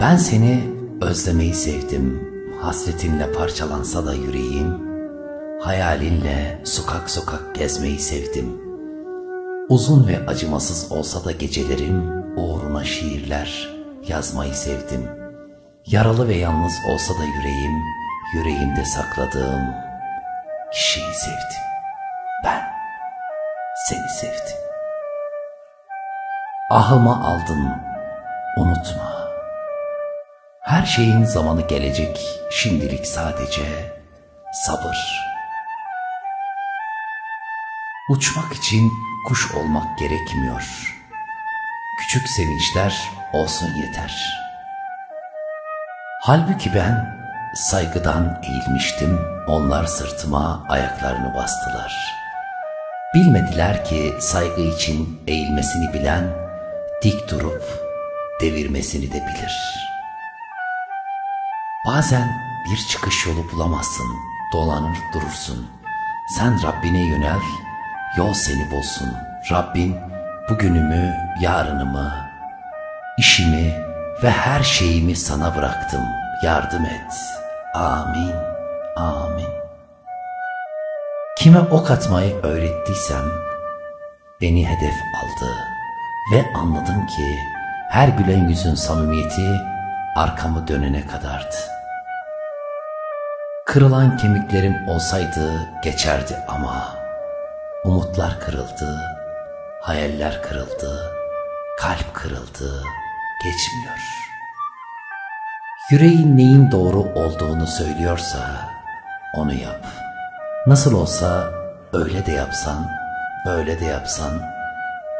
Ben seni özlemeyi sevdim, hasretinle parçalansa da yüreğim, hayalinle sokak sokak gezmeyi sevdim. Uzun ve acımasız olsa da gecelerim, uğruna şiirler yazmayı sevdim. Yaralı ve yalnız olsa da yüreğim, yüreğimde sakladığım kişiyi sevdim. Ben seni sevdim. Ahıma aldın, unutma. Her şeyin zamanı gelecek, şimdilik sadece sabır. Uçmak için kuş olmak gerekmiyor. Küçük sevinçler olsun yeter. Halbuki ben saygıdan eğilmiştim, onlar sırtıma ayaklarını bastılar. Bilmediler ki saygı için eğilmesini bilen, dik durup devirmesini de bilir. Bazen bir çıkış yolu bulamazsın, dolanır durursun. Sen Rabbine yönel, yol seni bulsun. Rabbin bugünümü, yarınımı, işimi ve her şeyimi sana bıraktım. Yardım et. Amin, amin. Kime ok atmayı öğrettiysem beni hedef aldı ve anladım ki her gülen yüzün samimiyeti arkamı dönene kadardı. Kırılan kemiklerim olsaydı geçerdi ama umutlar kırıldı, hayaller kırıldı, kalp kırıldı, geçmiyor. Yüreğin neyin doğru olduğunu söylüyorsa onu yap. Nasıl olsa öyle de yapsan, böyle de yapsan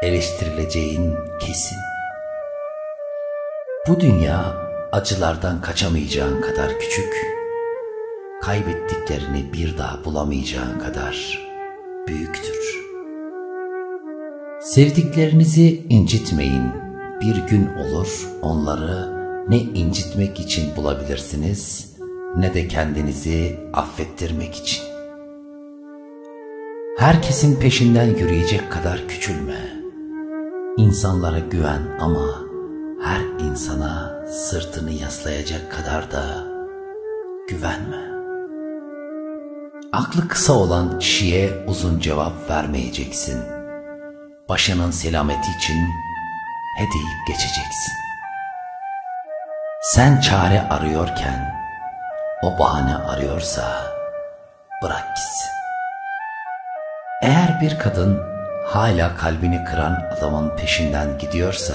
eleştirileceğin kesin. Bu dünya acılardan kaçamayacağın kadar küçük, kaybettiklerini bir daha bulamayacağın kadar büyüktür. Sevdiklerinizi incitmeyin. Bir gün olur onları ne incitmek için bulabilirsiniz ne de kendinizi affettirmek için. Herkesin peşinden yürüyecek kadar küçülme. İnsanlara güven ama her insana sırtını yaslayacak kadar da güvenme. Aklı kısa olan kişiye uzun cevap vermeyeceksin. Başının selameti için he deyip geçeceksin. Sen çare arıyorken o bahane arıyorsa bırak gitsin. Eğer bir kadın hala kalbini kıran adamın peşinden gidiyorsa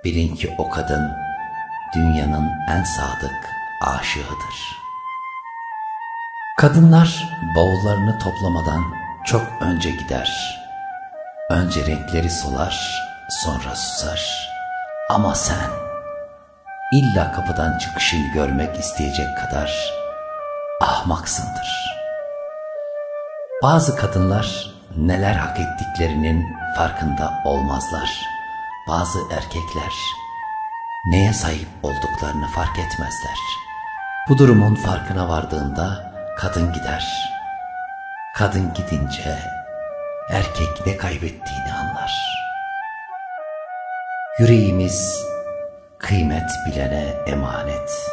bilin ki o kadın dünyanın en sadık aşığıdır. Kadınlar bavullarını toplamadan çok önce gider. Önce renkleri solar, sonra susar. Ama sen illa kapıdan çıkışını görmek isteyecek kadar ahmaksındır. Bazı kadınlar neler hak ettiklerinin farkında olmazlar. Bazı erkekler neye sahip olduklarını fark etmezler. Bu durumun farkına vardığında kadın gider. Kadın gidince erkek ne kaybettiğini anlar. Yüreğimiz kıymet bilene emanet.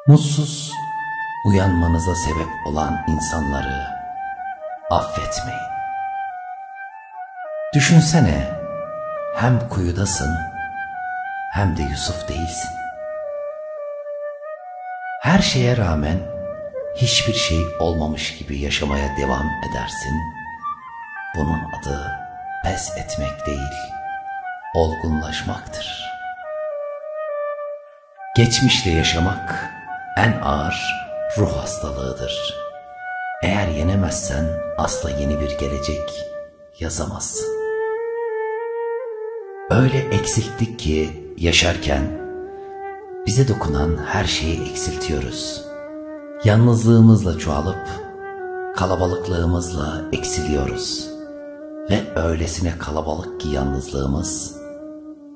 Mutsuz uyanmanıza sebep olan insanları affetmeyin. Düşünsene, hem kuyudasın hem de Yusuf değilsin. Her şeye rağmen hiçbir şey olmamış gibi yaşamaya devam edersin. Bunun adı pes etmek değil, olgunlaşmaktır. Geçmişle yaşamak en ağır ruh hastalığıdır. Eğer yenemezsen asla yeni bir gelecek yazamazsın. Öyle eksilttik ki yaşarken bize dokunan her şeyi eksiltiyoruz. Yalnızlığımızla çoğalıp kalabalıklığımızla eksiliyoruz. Ve öylesine kalabalık ki yalnızlığımız,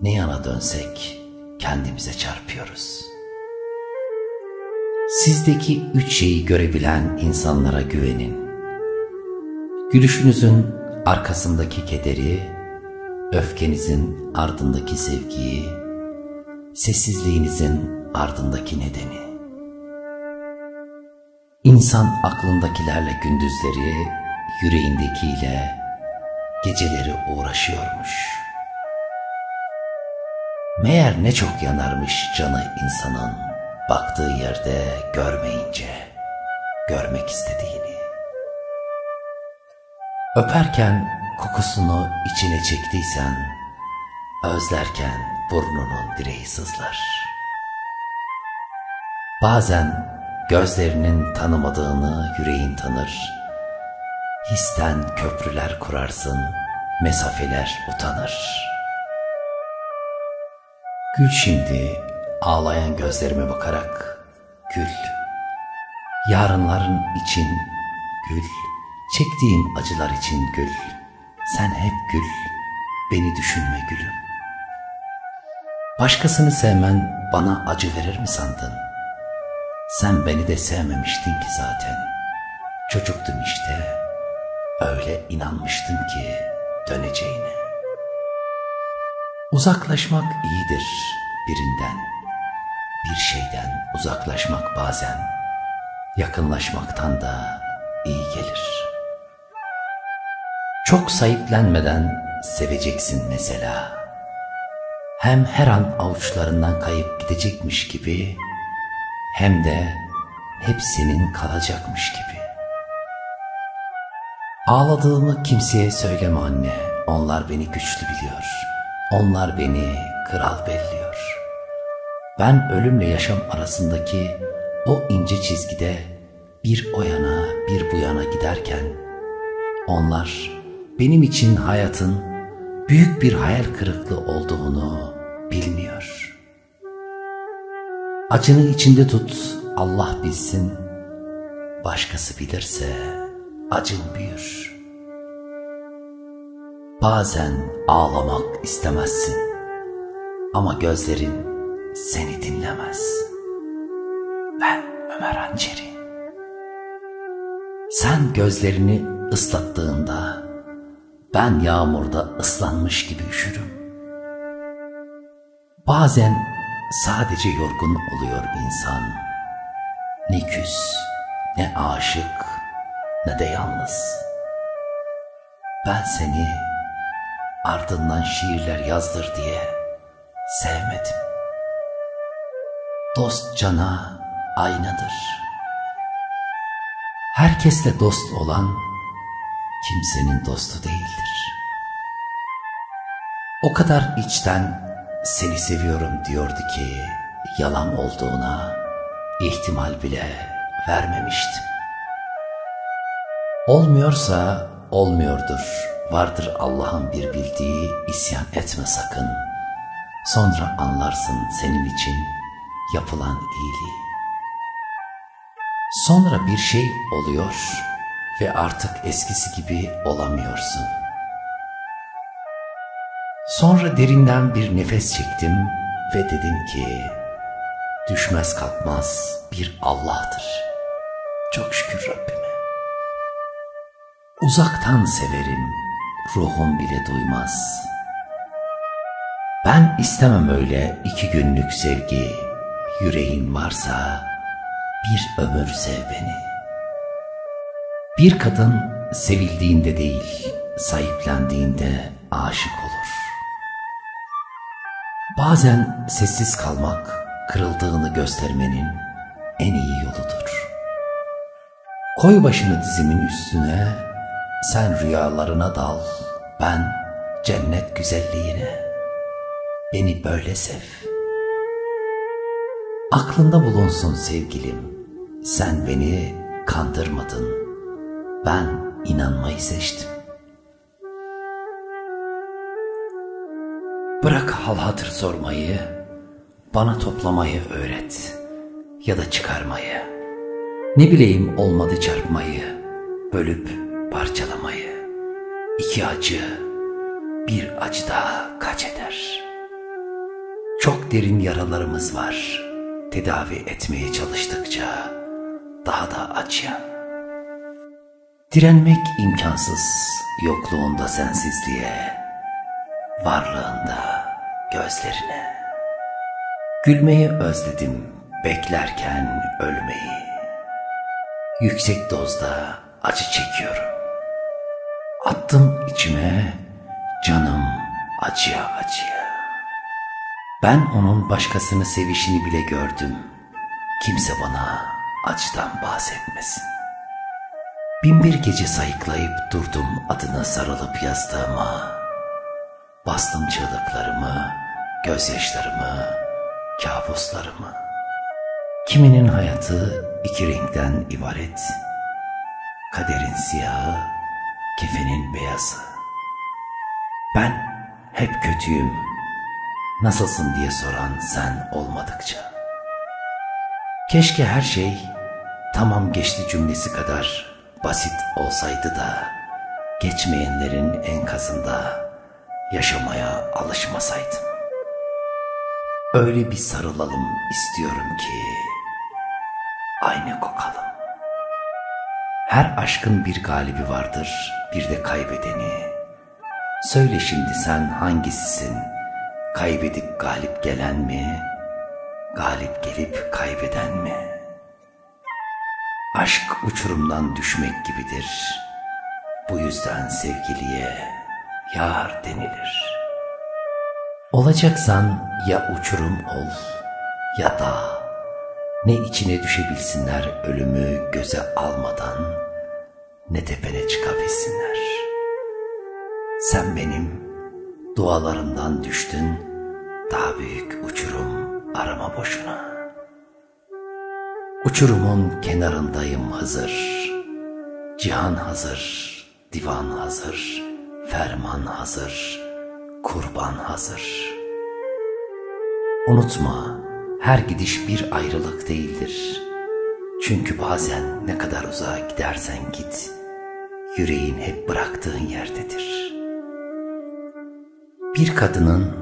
ne yana dönsek kendimize çarpıyoruz. Sizdeki 3 şeyi görebilen insanlara güvenin. Gülüşünüzün arkasındaki kederi, öfkenizin ardındaki sevgiyi, sessizliğinizin ardındaki nedeni. İnsan aklındakilerle gündüzleri, yüreğindekiyle geceleri uğraşıyormuş. Meğer ne çok yanarmış canı insanın, baktığı yerde görmeyince görmek istediğini. Öperken kokusunu içine çektiysen, özlerken burnunun direği sızlar. Bazen gözlerinin tanımadığını yüreğin tanır, histen köprüler kurarsın, mesafeler utanır. Gül şimdi ağlayan gözlerime bakarak, gül. Yarınların için gül, çektiğim acılar için gül. Sen hep gül, beni düşünme gülüm. Başkasını sevmen bana acı verir mi sandın? Sen beni de sevmemiştin ki zaten. Çocuktum işte, öyle inanmıştım ki döneceğine. Uzaklaşmak iyidir birinden, bir şeyden uzaklaşmak bazen yakınlaşmaktan da iyi gelir. Çok sahiplenmeden seveceksin mesela. Hem her an avuçlarından kayıp gidecekmiş gibi, hem de hep senin kalacakmış gibi. Ağladığımı kimseye söyleme anne, onlar beni güçlü biliyor. Onlar beni kral belliyor. Ben ölümle yaşam arasındaki o ince çizgide bir o yana bir bu yana giderken, onlar benim için hayatın büyük bir hayal kırıklığı olduğunu bilmiyor. Acını içinde tut, Allah bilsin, başkası bilirse acın büyür. Bazen ağlamak istemezsin ama gözlerin seni dinlemez. Ben Ömer Hançeri. Sen gözlerini ıslattığında ben yağmurda ıslanmış gibi üşürüm. Bazen sadece yorgun oluyor insan. Ne küs, ne aşık, ne de yalnız. Ben seni ardından şiirler yazdır diye sevmedim. Dost cana aynadır. Herkesle dost olan kimsenin dostu değildir. O kadar içten seni seviyorum diyordu ki yalan olduğuna ihtimal bile vermemiştim. Olmuyorsa olmuyordur. Vardır Allah'ın bir bildiği, isyan etme sakın. Sonra anlarsın senin için yapılan iyiliği. Sonra bir şey oluyor ve artık eskisi gibi olamıyorsun. Sonra derinden bir nefes çektim ve dedim ki düşmez kalkmaz bir Allah'tır. Çok şükür Rabbime. Uzaktan severim, ruhum bile duymaz. Ben istemem öyle 2 günlük sevgi, yüreğin varsa bir ömür sev beni. Bir kadın sevildiğinde değil, sahiplendiğinde aşık olur. Bazen sessiz kalmak, kırıldığını göstermenin en iyi yoludur. Koy başını dizimin üstüne, sen rüyalarına dal, ben cennet güzelliğine. Beni böyle sev. Aklında bulunsun sevgilim, sen beni kandırmadın, ben inanmayı seçtim. Bırak hal hatır sormayı, bana toplamayı öğret ya da çıkarmayı. Ne bileyim olmadı çarpmayı, bölüp parçalamayı. 2 acı, bir acı daha kaç eder? Çok derin yaralarımız var, tedavi etmeye çalıştıkça daha da acıyan. Direnmek imkansız, yokluğunda sensizliğe, varlığında gözlerine. Gülmeyi özledim beklerken ölmeyi. Yüksek dozda acı çekiyorum. Attım içime canım acıya acıya. Ben onun başkasını sevişini bile gördüm. Kimse bana acıdan bahsetmesin. Binbir gece sayıklayıp durdum adını sarılıp yastığıma. Bastım çığlıklarımı, gözyaşlarımı, kabuslarımı. Kiminin hayatı iki renkten ibaret. Kaderin siyahı, kefenin beyazı. Ben hep kötüyüm, nasılsın diye soran sen olmadıkça. Keşke her şey tamam geçti cümlesi kadar basit olsaydı da geçmeyenlerin enkazında yaşamaya alışmasaydım. Öyle bir sarılalım istiyorum ki aynı kokalım. Her aşkın bir galibi vardır, bir de kaybedeni. Söyle şimdi sen hangisisin? Kaybedip galip gelen mi? Galip gelip kaybeden mi? Aşk uçurumdan düşmek gibidir. Bu yüzden sevgiliye yar denilir. Olacaksan ya uçurum ol ya da ne içine düşebilsinler ölümü göze almadan, ne tepene çıkabilsinler. Sen benim dualarımdan düştün, daha büyük uçurum arama boşuna. Uçurumun kenarındayım Hızır, cihan hazır, divan hazır, ferman hazır, kurban hazır. Unutma, her gidiş bir ayrılık değildir. Çünkü bazen ne kadar uzağa gidersen git, yüreğin hep bıraktığın yerdedir. Bir kadının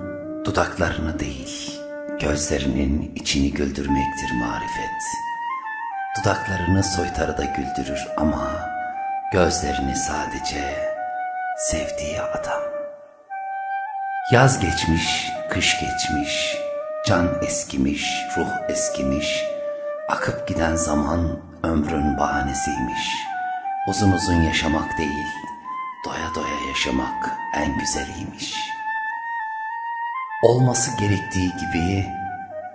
dudaklarını değil, gözlerinin içini güldürmektir marifet. Dudaklarını soytarı da güldürür ama gözlerini sadece sevdiği adam. Yaz geçmiş, kış geçmiş, can eskimiş, ruh eskimiş, akıp giden zaman ömrün bahanesiymiş. Uzun uzun yaşamak değil, doya doya yaşamak en güzeliymiş. Olması gerektiği gibi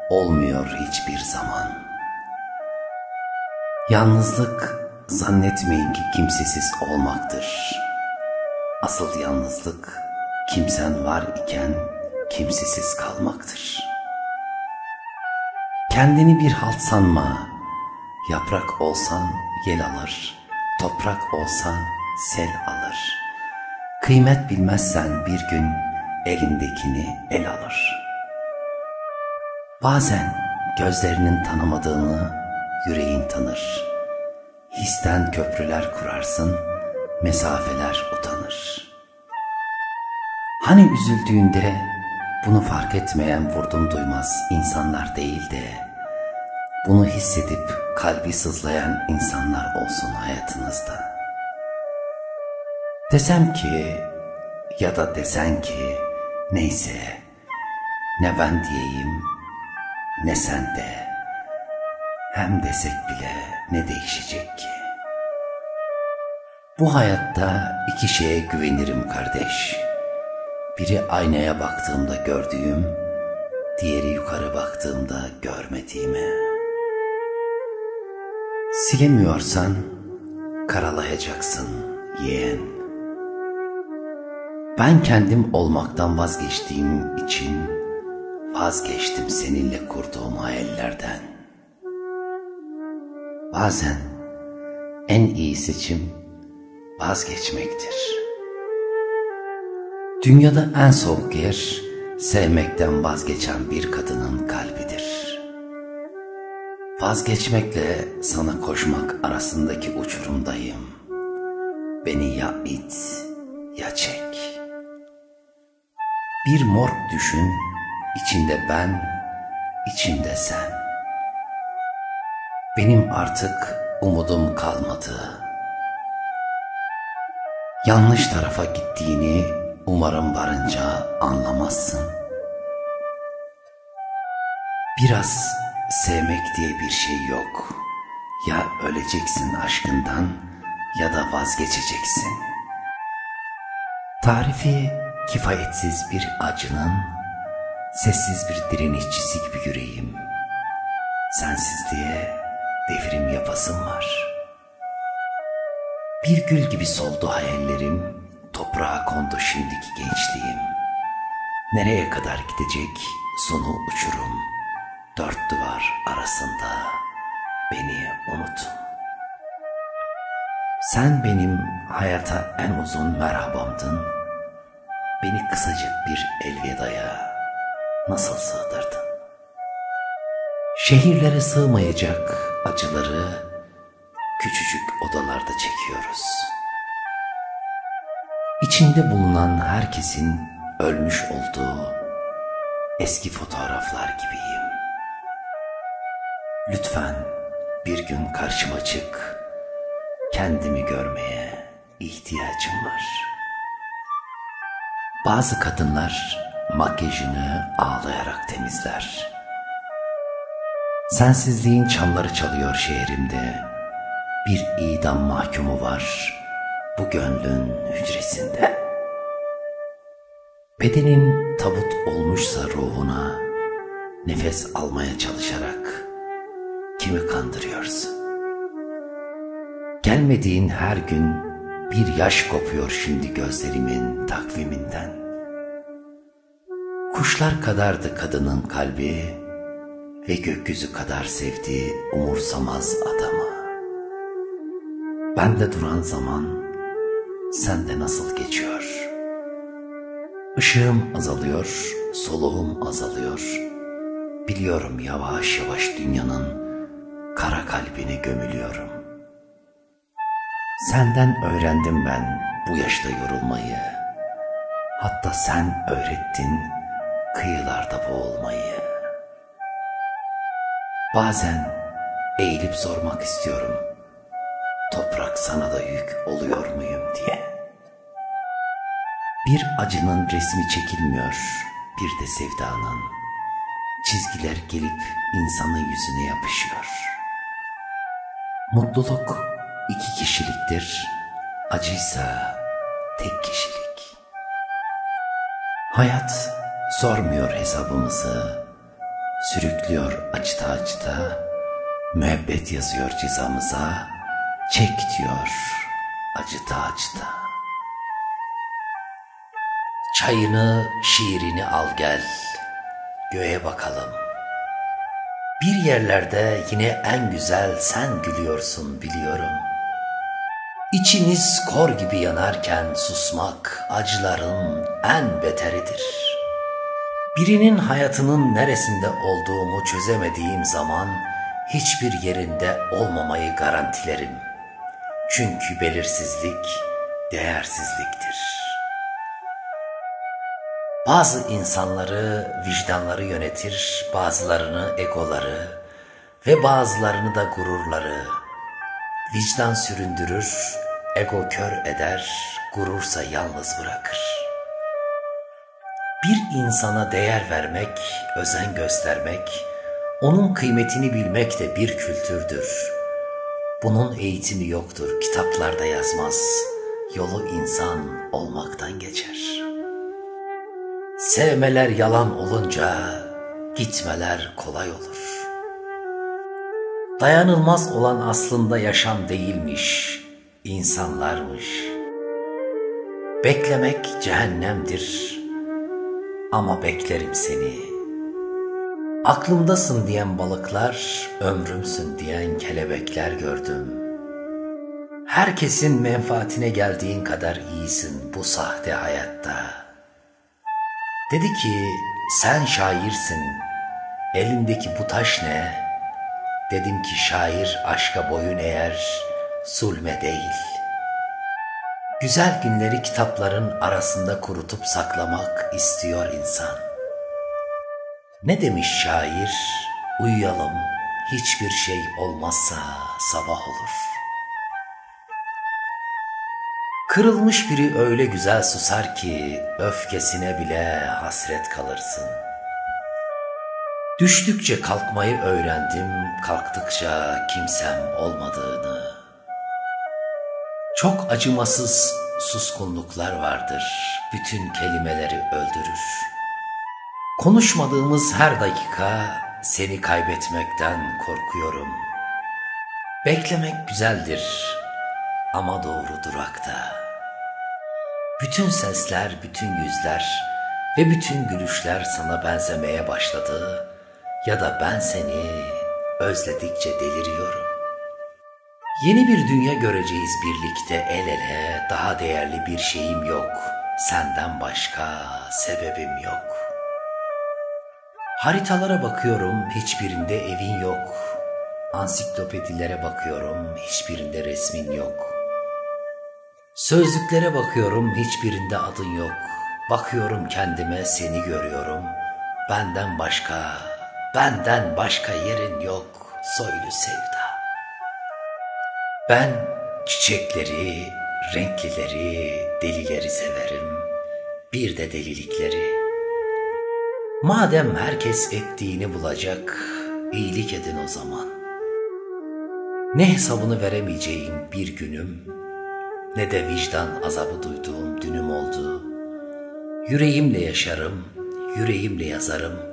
olmuyor hiçbir zaman. Yalnızlık zannetmeyin ki kimsesiz olmaktır. Asıl yalnızlık kimsen var iken kimsesiz kalmaktır. Kendini bir halt sanma. Yaprak olsan yel alır, toprak olsan sel alır. Kıymet bilmezsen bir gün elindekini el alır. Bazen gözlerinin tanımadığını yüreğin tanır. Histen köprüler kurarsın, mesafeler utanır. Hani üzüldüğünde bunu fark etmeyen vurdum duymaz insanlar değil de, bunu hissedip kalbi sızlayan insanlar olsun hayatınızda. Desem ki ya da desen ki neyse, ne ben diyeyim ne sen de, hem desek bile ne değişecek ki? Bu hayatta iki şeye güvenirim kardeş. Biri aynaya baktığımda gördüğüm, diğeri yukarı baktığımda görmediğime. Silemiyorsan karalayacaksın yeğen. Ben kendim olmaktan vazgeçtiğim için vazgeçtim seninle kurduğum hayallerden. Bazen en iyi seçim vazgeçmektir. Dünyada en soğuk yer sevmekten vazgeçen bir kadının kalbidir. Vazgeçmekle sana koşmak arasındaki uçurumdayım. Beni ya it ya çek. Bir morg düşün, içinde ben, içinde sen. Benim artık umudum kalmadı. Yanlış tarafa gittiğini umarım varınca anlamazsın. Biraz sevmek diye bir şey yok. Ya öleceksin aşkından ya da vazgeçeceksin. Tarifi kifayetsiz bir acının, sessiz bir direnişçisi gibi yüreğim. Sensizliğe devrim yapasım var. Bir gül gibi soldu hayallerim, toprağa kondu şimdiki gençliğim. Nereye kadar gidecek sonu uçurum, dört duvar arasında beni unutun. Sen benim hayata en uzun merhabamdın, beni kısacık bir elvedaya nasıl sığdırdın? Şehirlere sığmayacak acıları küçücük odalarda çekiyoruz. İçinde bulunan herkesin ölmüş olduğu eski fotoğraflar gibiyim. Lütfen bir gün karşıma çık, kendimi görmeye ihtiyacım var. Bazı kadınlar makyajını ağlayarak temizler. Sensizliğin çanları çalıyor şehrimde. Bir idam mahkumu var bu gönlün hücresinde. Bedenin tabut olmuşsa ruhuna nefes almaya çalışarak kimi kandırıyorsun? Gelmediğin her gün bir yaş kopuyor şimdi gözlerimin takviminden. Kuşlar kadardı kadının kalbi ve gökyüzü kadar sevdiği umursamaz adamı. Bende duran zaman sende nasıl geçiyor? Işığım azalıyor, soluğum azalıyor. Biliyorum yavaş yavaş dünyanın kara kalbine gömülüyorum. Senden öğrendim ben bu yaşta yorulmayı. Hatta sen öğrettin kıyılarda boğulmayı. Bazen eğilip sormak istiyorum, toprak sana da yük oluyor muyum diye. Bir acının resmi çekilmiyor, bir de sevdanın. Çizgiler gelip insanın yüzüne yapışıyor. Mutluluk 2 kişiliktir, acıysa tek kişilik. Hayat sormuyor hesabımızı, sürüklüyor acıta acıta, müebbet yazıyor cezamıza, çek diyor acıta acıta. Çayını, şiirini al gel, göğe bakalım. Bir yerlerde yine en güzel sen gülüyorsun biliyorum. İçimiz kor gibi yanarken susmak acıların en beteridir. Birinin hayatının neresinde olduğumu çözemediğim zaman hiçbir yerinde olmamayı garantilerim. Çünkü belirsizlik değersizliktir. Bazı insanları vicdanları yönetir, bazılarını egoları ve bazılarını da gururları. Vicdan süründürür, ego kör eder, gurursa yalnız bırakır. Bir insana değer vermek, özen göstermek, onun kıymetini bilmek de bir kültürdür. Bunun eğitimi yoktur, kitaplarda yazmaz, yolu insan olmaktan geçer. Sevmeler yalan olunca gitmeler kolay olur. Dayanılmaz olan aslında yaşam değilmiş, insanlarmış. Beklemek cehennemdir ama beklerim seni. Aklımdasın diyen balıklar, ömrümsün diyen kelebekler gördüm. Herkesin menfaatine geldiğin kadar iyisin bu sahte hayatta. Dedi ki sen şairsin, elindeki bu taş ne? Dedim ki şair aşka boyun eğer, zulme değil. Güzel günleri kitapların arasında kurutup saklamak istiyor insan. Ne demiş şair? Uyuyalım, hiçbir şey olmazsa sabah olur. Kırılmış biri öyle güzel susar ki öfkesine bile hasret kalırsın. Düştükçe kalkmayı öğrendim, kalktıkça kimsem olmadığını. Çok acımasız suskunluklar vardır, bütün kelimeleri öldürür. Konuşmadığımız her dakika seni kaybetmekten korkuyorum. Beklemek güzeldir ama doğru durakta. Bütün sesler, bütün yüzler ve bütün gülüşler sana benzemeye başladı ya da ben seni özledikçe deliriyorum. Yeni bir dünya göreceğiz birlikte el ele, daha değerli bir şeyim yok, senden başka sebebim yok. Haritalara bakıyorum, hiçbirinde evin yok. Ansiklopedilere bakıyorum, hiçbirinde resmin yok. Sözlüklere bakıyorum, hiçbirinde adın yok. Bakıyorum kendime, seni görüyorum. Benden başka yerin yok, soylu sevda. Ben çiçekleri, renklileri, delileri severim. Bir de delilikleri. Madem herkes ettiğini bulacak, iyilik edin o zaman. Ne hesabını veremeyeceğim bir günüm, ne de vicdan azabı duyduğum dünüm oldu. Yüreğimle yaşarım, yüreğimle yazarım.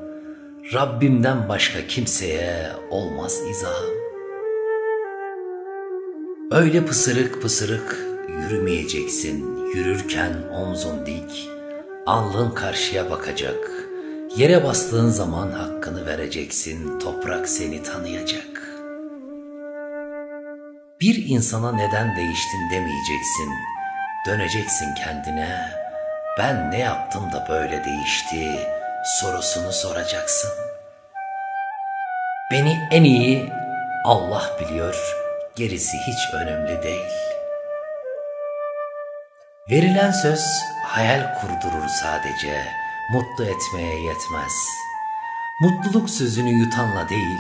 Rabbimden başka kimseye olmaz izahım. Öyle pısırık pısırık yürümeyeceksin, yürürken omzun dik, alnın karşıya bakacak. Yere bastığın zaman hakkını vereceksin, toprak seni tanıyacak. Bir insana neden değiştin demeyeceksin, döneceksin kendine. Ben ne yaptım da böyle değişti sorusunu soracaksın. Beni en iyi Allah biliyor, gerisi hiç önemli değil. Verilen söz hayal kurdurur sadece, mutlu etmeye yetmez. Mutluluk sözünü yutanla değil,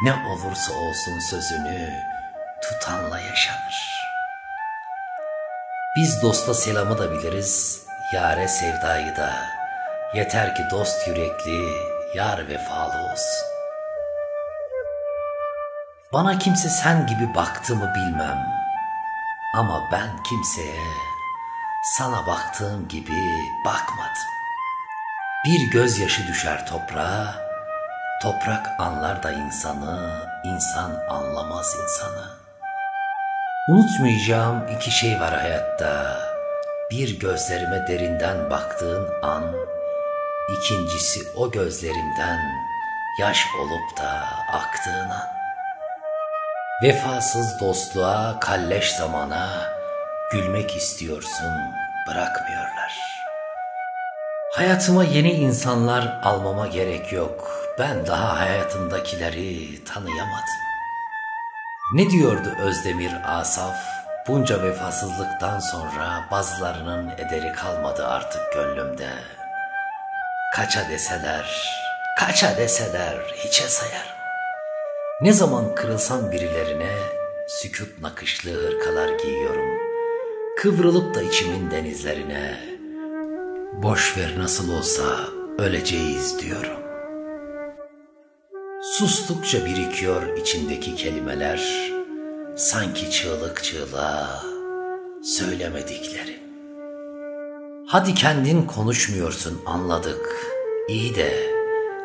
ne olursa olsun sözünü tutanla yaşanır. Biz dosta selamı da biliriz, yâre sevdayı da. Yeter ki dost yürekli, yar vefalı olsun. Bana kimse sen gibi baktı mı bilmem. Ama ben kimseye sana baktığım gibi bakmadım. Bir gözyaşı düşer toprağa, toprak anlar da insanı, insan anlamaz insanı. Unutmayacağım iki şey var hayatta. Bir, gözlerime derinden baktığın an, İkincisi o gözlerimden yaş olup da aktığın an. Vefasız dostluğa, kalleş zamana gülmek istiyorsun, bırakmıyorlar. Hayatıma yeni insanlar almama gerek yok. Ben daha hayatımdakileri tanıyamadım. Ne diyordu Özdemir Asaf? Bunca vefasızlıktan sonra bazılarının ederi kalmadı artık gönlümde. Kaça deseler hiçe sayarım. Ne zaman kırılsam birilerine sükût nakışlı hırkalar giyiyorum. Kıvrılıp da içimin denizlerine boş ver nasıl olsa öleceğiz diyorum. Sustukça birikiyor içindeki kelimeler, sanki çığlık çığlığa söylemediklerim. Hadi kendin konuşmuyorsun anladık, iyi de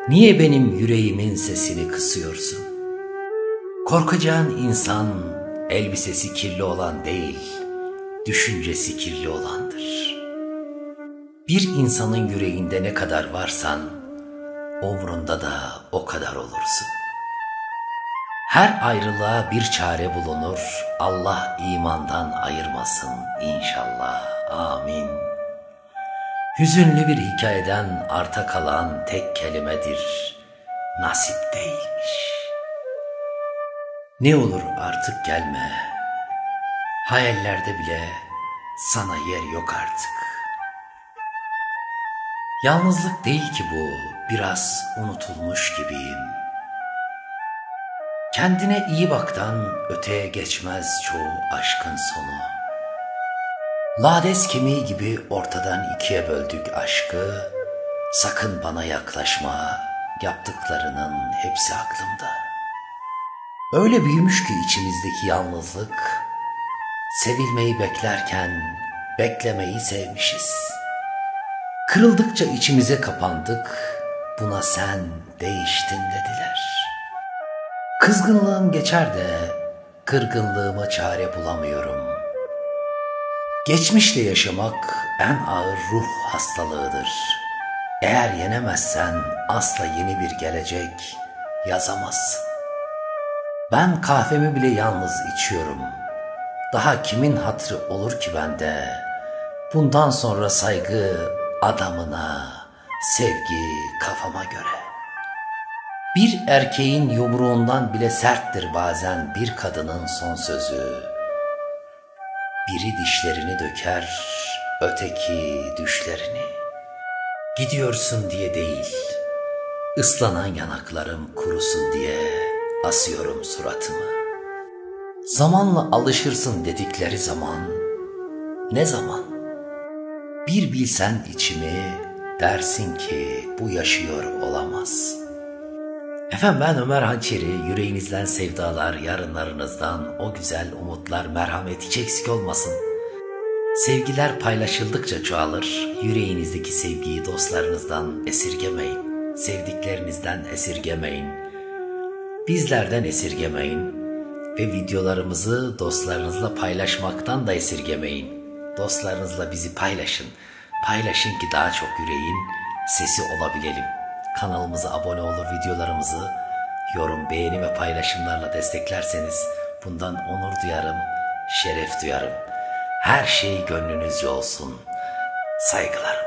niye benim yüreğimin sesini kısıyorsun? Korkacağın insan elbisesi kirli olan değil, düşüncesi kirli olandır. Bir insanın yüreğinde ne kadar varsan, umrunda da o kadar olursun. Her ayrılığa bir çare bulunur, Allah imandan ayırmasın inşallah, amin. Hüzünlü bir hikayeden arta kalan tek kelimedir, nasip değilmiş. Ne olur artık gelme, hayallerde bile sana yer yok artık. Yalnızlık değil ki bu, biraz unutulmuş gibiyim. Kendine iyi baktan öteye geçmez çoğu aşkın sonu. Lades kemiği gibi ortadan ikiye böldük aşkı, sakın bana yaklaşma, yaptıklarının hepsi aklımda. Öyle büyümüş ki içimizdeki yalnızlık, sevilmeyi beklerken beklemeyi sevmişiz. Kırıldıkça içimize kapandık, buna sen değiştin dediler. Kızgınlığım geçer de kırgınlığıma çare bulamıyorum. Geçmişle yaşamak en ağır ruh hastalığıdır. Eğer yenemezsen asla yeni bir gelecek yazamazsın. Ben kahvemi bile yalnız içiyorum. Daha kimin hatırı olur ki bende? Bundan sonra saygı adamına, sevgi kafama göre. Bir erkeğin yumruğundan bile serttir bazen bir kadının son sözü. Biri dişlerini döker, öteki düşlerini. Gidiyorsun diye değil, ıslanan yanaklarım kurusun diye asıyorum suratımı. Zamanla alışırsın dedikleri zaman, ne zaman? Bir bilsen içimi, dersin ki bu yaşıyor olamaz. Efendim ben Ömer Hançeri, yüreğinizden sevdalar, yarınlarınızdan o güzel umutlar, merhamet hiç eksik olmasın. Sevgiler paylaşıldıkça çoğalır, yüreğinizdeki sevgiyi dostlarınızdan esirgemeyin, sevdiklerinizden esirgemeyin, bizlerden esirgemeyin ve videolarımızı dostlarınızla paylaşmaktan da esirgemeyin. Dostlarınızla bizi paylaşın, paylaşın ki daha çok yüreğin sesi olabilelim. Kanalımıza abone olur, videolarımızı yorum, beğeni ve paylaşımlarla desteklerseniz bundan onur duyarım, şeref duyarım. Her şey gönlünüzce olsun. Saygılarım.